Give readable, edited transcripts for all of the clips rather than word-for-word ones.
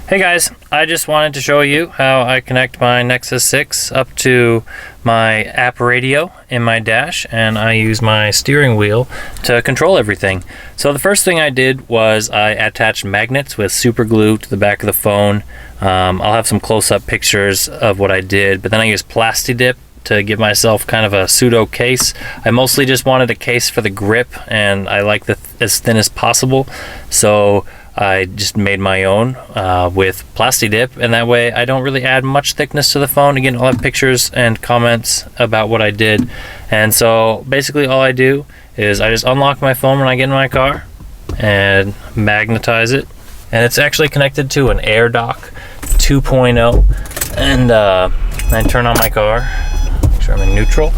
Hey guys, I just wanted to show you how I connect my Nexus 6 up to my ARUnchained in my dash, and I use my steering wheel to control everything. So the first thing I did was I attached magnets with super glue to the back of the phone. I'll have some close-up pictures of what I did, but then I used Plastidip to give myself kind of a pseudo case. I mostly just wanted a case for the grip, and I like as thin as possible, so I just made my own with Plastidip, and that way I don't really add much thickness to the phone. Again, I'll have pictures and comments about what I did. And so basically all I do is I just unlock my phone when I get in my car and magnetize it. And it's actually connected to an AirDock 2.0. And I turn on my car, make sure I'm in neutral.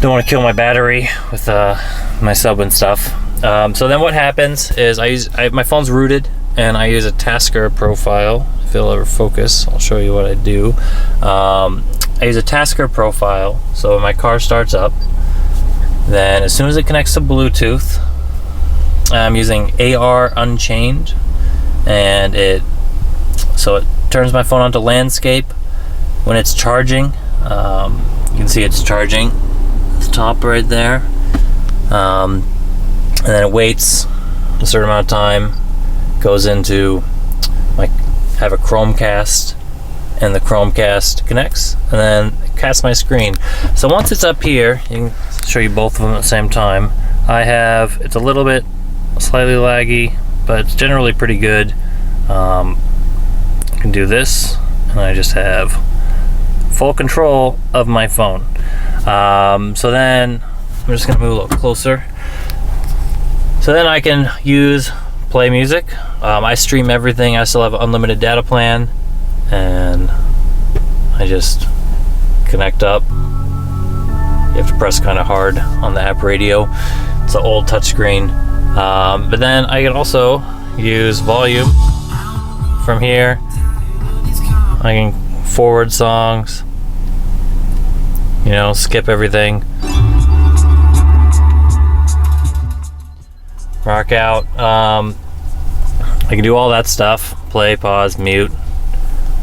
Don't want to kill my battery with my sub and stuff. So then what happens is my phone's rooted, and I use a Tasker profile. If it'll ever focus, I'll show you what I do. I use a Tasker profile, so when my car starts up, then as soon as it connects to Bluetooth, I'm using ARUnchained, and it turns my phone onto landscape. When it's charging, you can see it's charging at the top right there. And then it waits a certain amount of time, goes into, have a chromecast, and the chromecast connects, and then it casts my screen. So once it's up here, you can show you both of them at the same time. It's a little bit slightly laggy, but it's generally pretty good. I can do this, and I just have full control of my phone. So then, I'm just gonna move a little closer. So then I can play music. I stream everything. I still have an unlimited data plan, and I just connect up. You have to press kind of hard on the ARUnchained. It's an old touchscreen. But then I can also use volume from here. I can forward songs, skip everything. Rock out. I can do all that stuff. Play, pause, mute.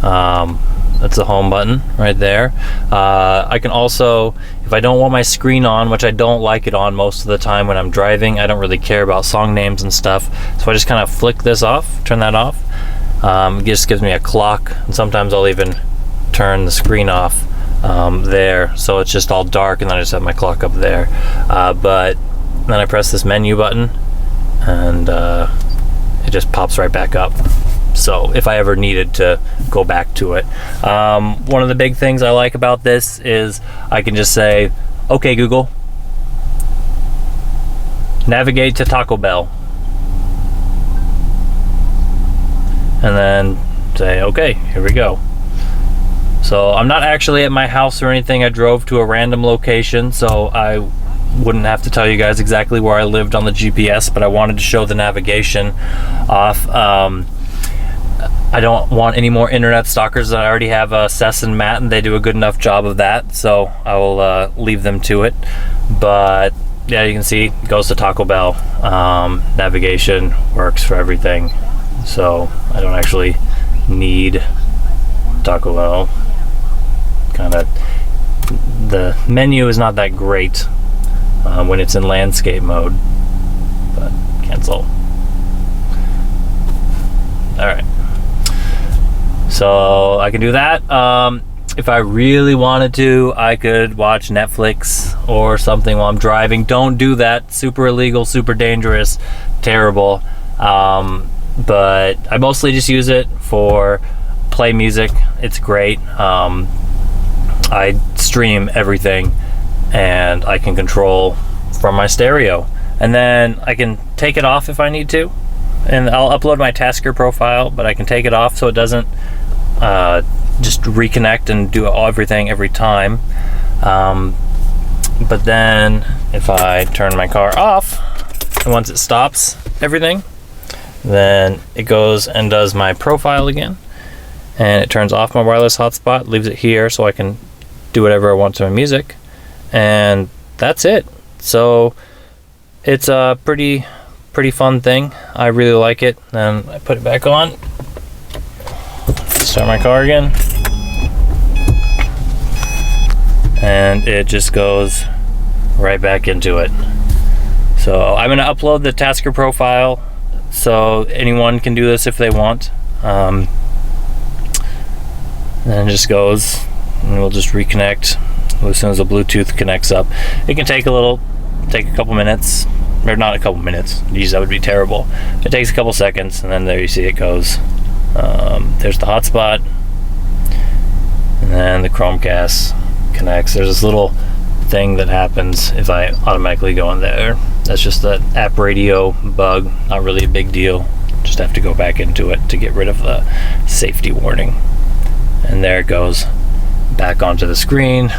That's the home button right there. I can also, if I don't want my screen on, which I don't like it on most of the time when I'm driving, I don't really care about song names and stuff, so I just kind of flick this off, turn that off. It just gives me a clock, and sometimes I'll even turn the screen off there, so it's just all dark, and then I just have my clock up there. But then I press this menu button, and it just pops right back up. So if I ever needed to go back to it. One of the big things I like about this is I can just say, okay Google, navigate to Taco Bell. And then say, okay, here we go. So I'm not actually at my house or anything. I drove to a random location, so I wouldn't have to tell you guys exactly where I lived on the GPS, but I wanted to show the navigation off. I don't want any more internet stalkers. I already have Sess and Matt, and they do a good enough job of that, so I will leave them to it. But yeah, you can see it goes to Taco Bell. Navigation works for everything, so I don't actually need Taco Bell. The menu is not that great when it's in landscape mode, but cancel. Alright, so I can do that. If I really wanted to, I could watch Netflix or something while I'm driving. Don't do that. Super illegal, super dangerous, terrible. But I mostly just use it for play music. It's great. I stream everything, and I can control from my stereo, and then I can take it off if I need to, and I'll upload my Tasker profile, but I can take it off so it doesn't just reconnect and do everything every time. But then if I turn my car off, and once it stops everything, then it goes and does my profile again, and it turns off my wireless hotspot, leaves it here so I can do whatever I want to my music, and that's it. So it's a pretty fun thing. I really like it. And I put it back on, Start my car again. And it just goes right back into it. So I'm going to upload the Tasker profile so anyone can do this if they want. And it just goes, and we'll just reconnect as soon as the Bluetooth connects up. It can take a couple minutes, or not a couple minutes. Geez, that would be terrible. It takes a couple seconds, and then there you see it goes. There's the hotspot, and then the Chromecast connects. There's this little thing that happens if I automatically go in there. That's just the ARUnchained bug. Not really a big deal. Just have to go back into it to get rid of the safety warning. And there it goes back onto the screen,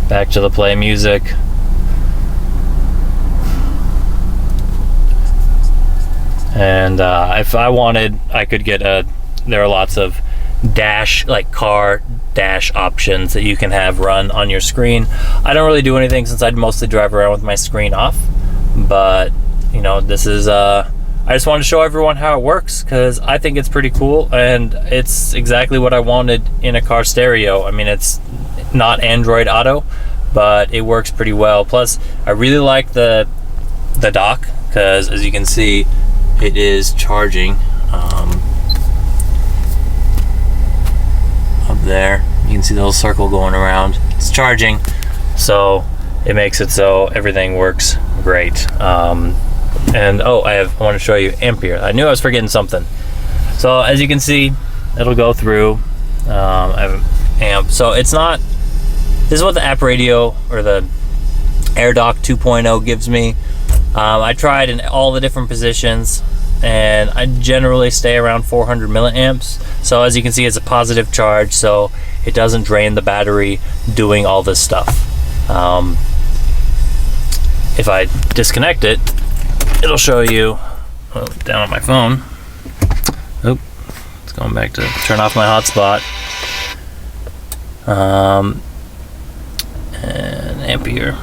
back to the play music. And if I wanted, I could get there are lots of dash, like car dash options that you can have run on your screen. I don't really do anything since I'd mostly drive around with my screen off, but you know, this is I just wanted to show everyone how it works because I think it's pretty cool, and it's exactly what I wanted in a car stereo. I mean, it's not Android Auto, but it works pretty well. Plus, I really like the dock because, as you can see, it is charging. Up there, you can see the little circle going around. It's charging, so it makes it so everything works great. And oh, I want to show you ampere. I knew I was forgetting something. So as you can see, it'll go through. I have an amp. So it's not. This is what the appradio or the AirDock 2.0 gives me. I tried in all the different positions, and I generally stay around 400 milliamps. So as you can see, it's a positive charge, so it doesn't drain the battery doing all this stuff. If I disconnect it, it'll show you down on my phone. Oop, it's going back to turn off my hotspot. And ampere.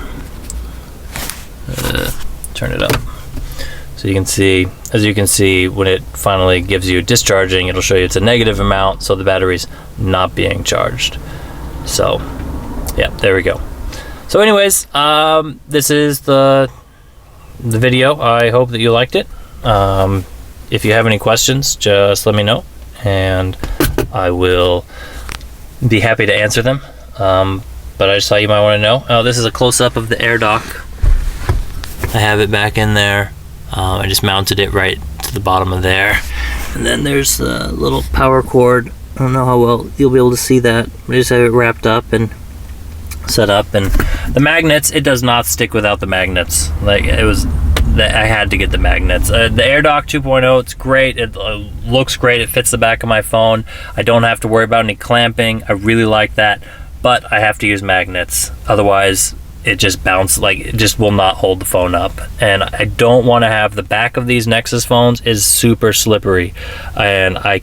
Turn it up. So you can see, as you can see, when it finally gives you discharging, it'll show you it's a negative amount, so the battery's not being charged. So, yeah, there we go. So anyways, this is the video. I hope that you liked it. If you have any questions, just let me know, and I will be happy to answer them. But I just thought you might want to know. Oh, this is a close-up of the AirDock. I have it back in there. I just mounted it right to the bottom of there. And then there's the little power cord. I don't know how well you'll be able to see that. I just have it wrapped up and set up. And the magnets, it does not stick without the magnets. Like, it was, I had to get the magnets. The AirDock 2.0, it's great. It looks great. It fits the back of my phone. I don't have to worry about any clamping. I really like that. But I have to use magnets. Otherwise, it just bounces, like it just will not hold the phone up. And I don't want to have the back of these Nexus phones is super slippery, and I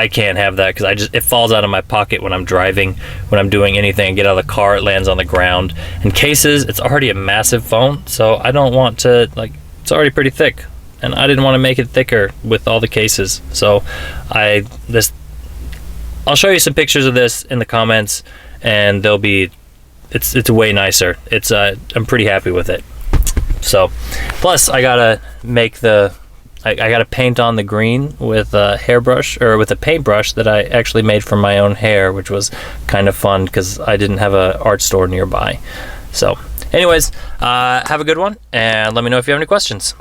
can't have that because it falls out of my pocket when I'm driving, when I'm doing anything. I get out of the car, it lands on the ground. And cases, it's already a massive phone, so I don't want to, like, it's already pretty thick, and I didn't want to make it thicker with all the cases. So I'll show you some pictures of this in the comments, and they'll be. It's way nicer. It's I'm pretty happy with it. So, plus I gotta make I gotta paint on the green with a hairbrush, or with a paintbrush that I actually made from my own hair, which was kind of fun because I didn't have an art store nearby. So, anyways, have a good one, and let me know if you have any questions.